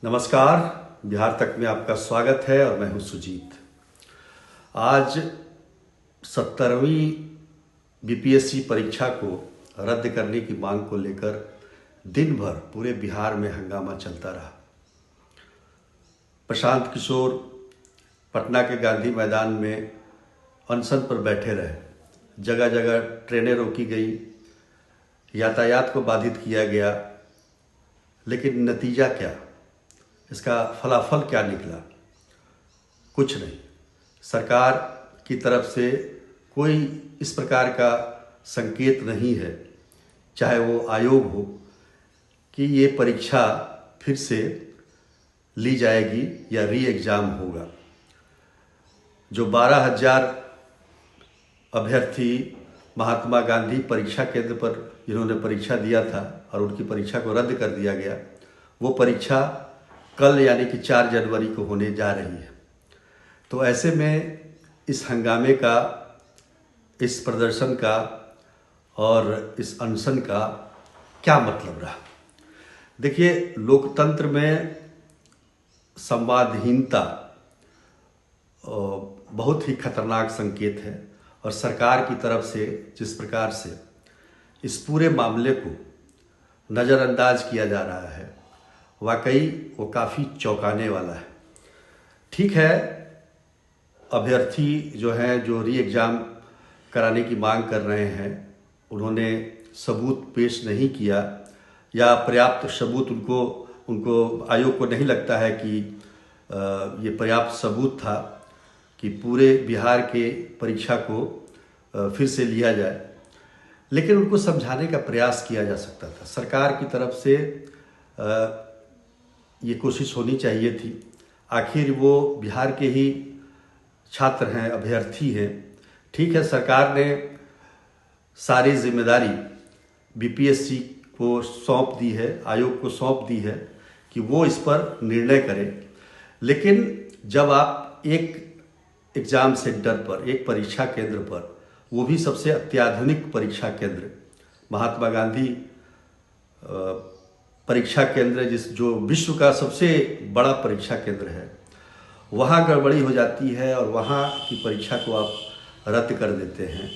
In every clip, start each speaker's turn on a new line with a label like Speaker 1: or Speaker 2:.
Speaker 1: नमस्कार। बिहार तक में आपका स्वागत है और मैं हूं सुजीत। आज 70वीं बीपीएससी परीक्षा को रद्द करने की मांग को लेकर दिन भर पूरे बिहार में हंगामा चलता रहा। प्रशांत किशोर पटना के गांधी मैदान में अनशन पर बैठे रहे। जगह जगह ट्रेनें रोकी गई, यातायात को बाधित किया गया, लेकिन नतीजा क्या, इसका फलाफल क्या निकला? कुछ नहीं। सरकार की तरफ से कोई इस प्रकार का संकेत नहीं है, चाहे वो आयोग हो, कि ये परीक्षा फिर से ली जाएगी या री एग्ज़ाम होगा। जो 12,000 अभ्यर्थी महात्मा गांधी परीक्षा केंद्र पर जिन्होंने परीक्षा दिया था और उनकी परीक्षा को रद्द कर दिया गया, वो परीक्षा कल यानी कि 4 जनवरी को होने जा रही है। तो ऐसे में इस हंगामे का, इस प्रदर्शन का और इस अनशन का क्या मतलब रहा? देखिए, लोकतंत्र में संवादहीनता बहुत ही खतरनाक संकेत है और सरकार की तरफ से जिस प्रकार से इस पूरे मामले को नज़रअंदाज किया जा रहा है, वाकई वो काफ़ी चौंकाने वाला है। ठीक है, अभ्यर्थी जो हैं, जो री एग्ज़ाम कराने की मांग कर रहे हैं, उन्होंने सबूत पेश नहीं किया या पर्याप्त सबूत उनको आयोग को नहीं लगता है कि ये पर्याप्त सबूत था कि पूरे बिहार के परीक्षा को फिर से लिया जाए। लेकिन उनको समझाने का प्रयास किया जा सकता था। सरकार की तरफ से ये कोशिश होनी चाहिए थी। आखिर वो बिहार के ही छात्र हैं, अभ्यर्थी हैं। ठीक है, सरकार ने सारी जिम्मेदारी बीपीएससी को सौंप दी है, आयोग को सौंप दी है कि वो इस पर निर्णय करे। लेकिन जब आप एक एग्ज़ाम सेंटर पर, एक परीक्षा केंद्र पर, वो भी सबसे अत्याधुनिक परीक्षा केंद्र महात्मा गांधी परीक्षा केंद्र, जो विश्व का सबसे बड़ा परीक्षा केंद्र है, वहाँ गड़बड़ी हो जाती है और वहाँ की परीक्षा को आप रद्द कर देते हैं,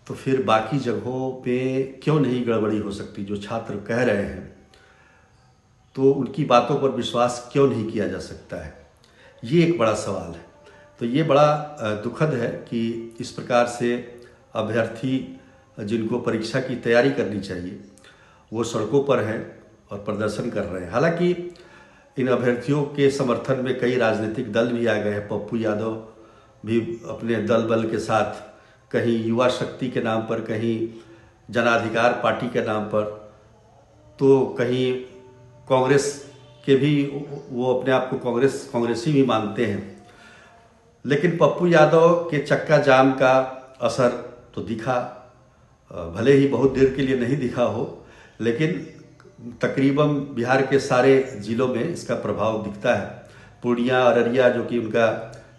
Speaker 1: तो फिर बाकी जगहों पे क्यों नहीं गड़बड़ी हो सकती? जो छात्र कह रहे हैं, तो उनकी बातों पर विश्वास क्यों नहीं किया जा सकता है? ये एक बड़ा सवाल है। तो ये बड़ा दुखद है कि इस प्रकार से अभ्यर्थी जिनको परीक्षा की तैयारी करनी चाहिए, वो सड़कों पर हैं और प्रदर्शन कर रहे हैं। हालांकि इन अभ्यर्थियों के समर्थन में कई राजनीतिक दल भी आ गए हैं। पप्पू यादव भी अपने दल बल के साथ, कहीं युवा शक्ति के नाम पर, कहीं जनाधिकार पार्टी के नाम पर, तो कहीं कांग्रेस के भी, वो अपने आप को कांग्रेसी भी मानते हैं। लेकिन पप्पू यादव के चक्का जाम का असर तो दिखा, भले ही बहुत देर के लिए नहीं दिखा हो, लेकिन तकरीबन बिहार के सारे ज़िलों में इसका प्रभाव दिखता है। पूर्णिया, अररिया जो कि उनका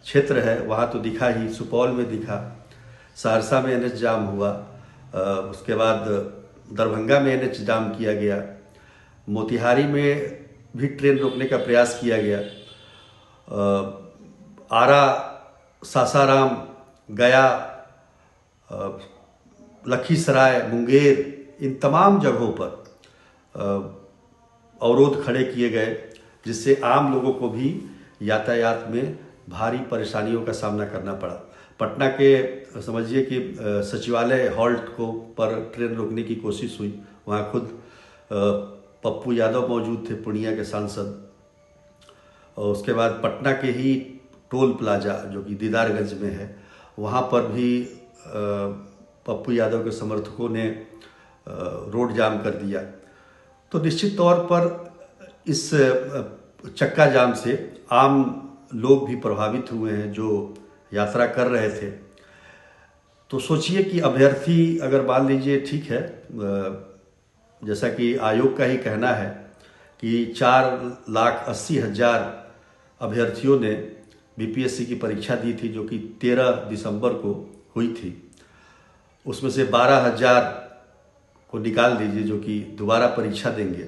Speaker 1: क्षेत्र है, वहाँ तो दिखा ही, सुपौल में दिखा, सहरसा में एनएच जाम हुआ, उसके बाद दरभंगा में एनएच जाम किया गया, मोतिहारी में भी ट्रेन रोकने का प्रयास किया गया, आरा, सासाराम, गया, लखीसराय, मुंगेर, इन तमाम जगहों पर अवरोध खड़े किए गए, जिससे आम लोगों को भी यातायात में भारी परेशानियों का सामना करना पड़ा। पटना के समझिए कि सचिवालय हॉल्ट को पर ट्रेन रोकने की कोशिश हुई। वहाँ खुद पप्पू यादव मौजूद थे, पूर्णिया के सांसद। और उसके बाद पटना के ही टोल प्लाजा जो कि दीदारगंज में है, वहाँ पर भी पप्पू यादव के समर्थकों ने रोड जाम कर दिया। तो निश्चित तौर पर इस चक्का जाम से आम लोग भी प्रभावित हुए हैं जो यात्रा कर रहे थे। तो सोचिए कि अभ्यर्थी, अगर मान लीजिए, ठीक है, जैसा कि आयोग का ही कहना है कि 4,80,000 अभ्यर्थियों ने बीपीएससी की परीक्षा दी थी, जो कि 13 दिसंबर को हुई थी। उसमें से 12,000 को निकाल दीजिए जो कि दोबारा परीक्षा देंगे।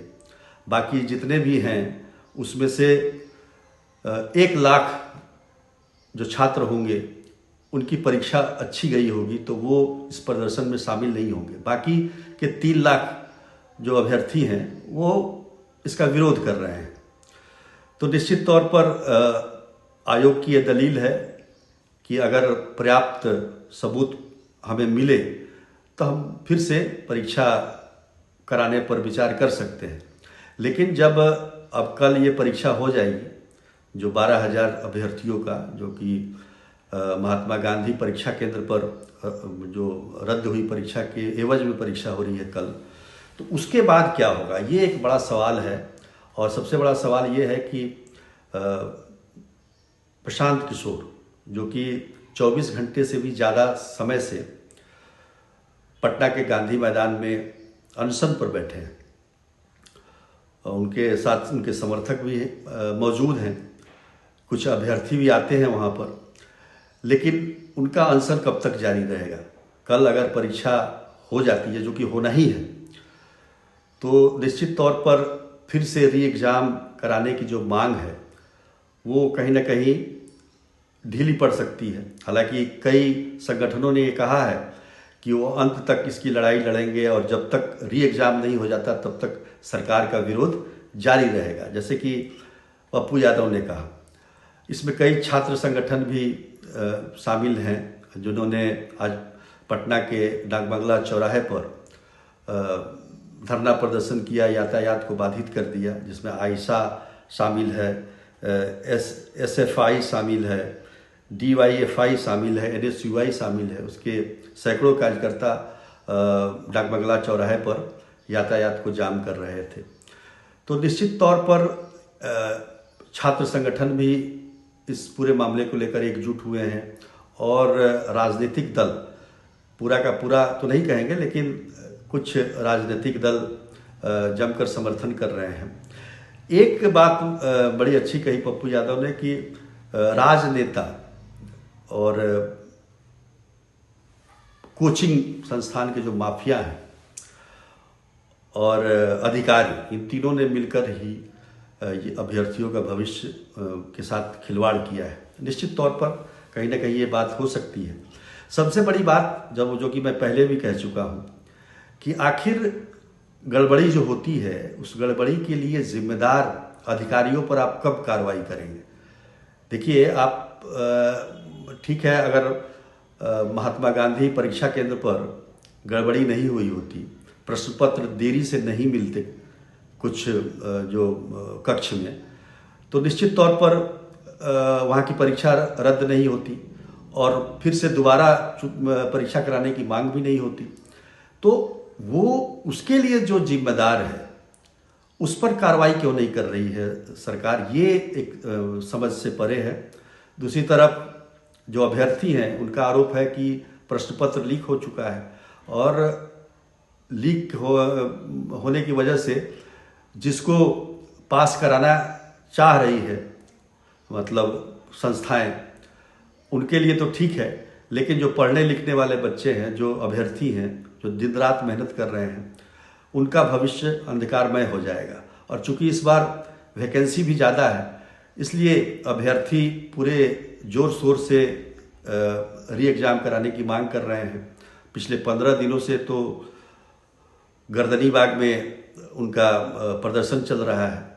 Speaker 1: बाकी जितने भी हैं उसमें से 1 लाख जो छात्र होंगे उनकी परीक्षा अच्छी गई होगी तो वो इस प्रदर्शन में शामिल नहीं होंगे। बाकी के 3 लाख जो अभ्यर्थी हैं वो इसका विरोध कर रहे हैं। तो निश्चित तौर पर आयोग की यह दलील है कि अगर पर्याप्त सबूत हमें मिले तो हम फिर से परीक्षा कराने पर विचार कर सकते हैं। लेकिन जब अब कल ये परीक्षा हो जाएगी जो 12,000 अभ्यर्थियों का, जो कि महात्मा गांधी परीक्षा केंद्र पर जो रद्द हुई परीक्षा के एवज में परीक्षा हो रही है कल, तो उसके बाद क्या होगा, ये एक बड़ा सवाल है। और सबसे बड़ा सवाल ये है कि प्रशांत किशोर जो कि 24 घंटे से भी ज़्यादा समय से पटना के गांधी मैदान में अनशन पर बैठे हैं, उनके साथ उनके समर्थक भी मौजूद हैं, कुछ अभ्यर्थी भी आते हैं वहाँ पर, लेकिन उनका अनशन कब तक जारी रहेगा। कल अगर परीक्षा हो जाती है, जो कि होना ही है, तो निश्चित तौर पर फिर से री एग्ज़ाम कराने की जो मांग है वो कहीं ना कहीं ढीली पड़ सकती है। हालांकि कई संगठनों ने ये कहा है कि वो अंत तक इसकी लड़ाई लड़ेंगे और जब तक री एग्ज़ाम नहीं हो जाता तब तक सरकार का विरोध जारी रहेगा, जैसे कि पप्पू यादव ने कहा। इसमें कई छात्र संगठन भी शामिल हैं जिन्होंने आज पटना के डाकबंगला चौराहे पर धरना प्रदर्शन किया, यातायात को बाधित कर दिया, जिसमें आयशा शामिल है, SFI शामिल है, DYFI शामिल है, NSUI शामिल है। उसके सैकड़ों कार्यकर्ता डाकबंगला चौराहे पर यातायात को जाम कर रहे थे। तो निश्चित तौर पर छात्र संगठन भी इस पूरे मामले को लेकर एकजुट हुए हैं और राजनीतिक दल, पूरा का पूरा तो नहीं कहेंगे लेकिन कुछ राजनीतिक दल जमकर समर्थन कर रहे हैं। एक बात बड़ी अच्छी कही पप्पू यादव ने कि राजनेता और कोचिंग संस्थान के जो माफिया हैं और अधिकारी, इन तीनों ने मिलकर ही ये अभ्यर्थियों का भविष्य के साथ खिलवाड़ किया है। निश्चित तौर पर कहीं ना कहीं ये बात हो सकती है। सबसे बड़ी बात जो कि मैं पहले भी कह चुका हूँ कि आखिर गड़बड़ी जो होती है उस गड़बड़ी के लिए जिम्मेदार अधिकारियों पर आप कब कार्रवाई करेंगे। देखिए, आप ठीक है, अगर महात्मा गांधी परीक्षा केंद्र पर गड़बड़ी नहीं हुई होती, प्रश्न पत्र देरी से नहीं मिलते कुछ जो कक्ष में, तो निश्चित तौर पर वहाँ की परीक्षा रद्द नहीं होती और फिर से दोबारा परीक्षा कराने की मांग भी नहीं होती। तो वो उसके लिए जो जिम्मेदार है उस पर कार्रवाई क्यों नहीं कर रही है सरकार, ये एक समझ से परे है। दूसरी तरफ जो अभ्यर्थी हैं उनका आरोप है कि प्रश्न पत्र लीक हो चुका है और लीक होने की वजह से जिसको पास कराना चाह रही है, मतलब संस्थाएं, उनके लिए तो ठीक है, लेकिन जो पढ़ने लिखने वाले बच्चे हैं, जो अभ्यर्थी हैं, जो दिन रात मेहनत कर रहे हैं, उनका भविष्य अंधकारमय हो जाएगा। और चूंकि इस बार वैकेंसी भी ज़्यादा है, इसलिए अभ्यर्थी पूरे जोर शोर से री एग्ज़ाम कराने की मांग कर रहे हैं। पिछले 15 दिनों से तो गर्दनीबाग में उनका प्रदर्शन चल रहा है।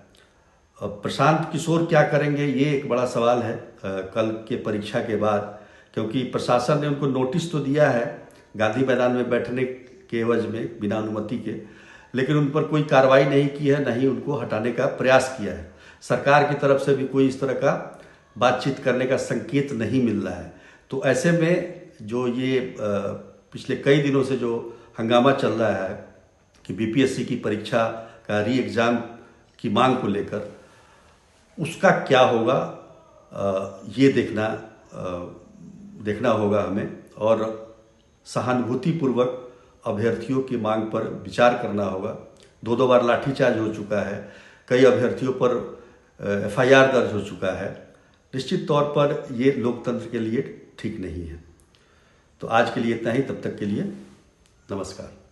Speaker 1: प्रशांत किशोर क्या करेंगे, ये एक बड़ा सवाल है कल के परीक्षा के बाद, क्योंकि प्रशासन ने उनको नोटिस तो दिया है गांधी मैदान में बैठने के एवज में बिना अनुमति के, लेकिन उन पर कोई कार्रवाई नहीं की है, न ही उनको हटाने का प्रयास किया है। सरकार की तरफ से भी कोई इस तरह का बातचीत करने का संकेत नहीं मिल रहा है। तो ऐसे में जो ये पिछले कई दिनों से जो हंगामा चल रहा है कि बीपीएससी की परीक्षा का री एग्ज़ाम की मांग को लेकर, उसका क्या होगा ये देखना होगा हमें, और सहानुभूतिपूर्वक अभ्यर्थियों की मांग पर विचार करना होगा। 2 बार लाठीचार्ज हो चुका है, कई अभ्यर्थियों पर FIR दर्ज हो चुका है। निश्चित तौर पर ये लोकतंत्र के लिए ठीक नहीं है। तो आज के लिए इतना ही, तब तक के लिए नमस्कार।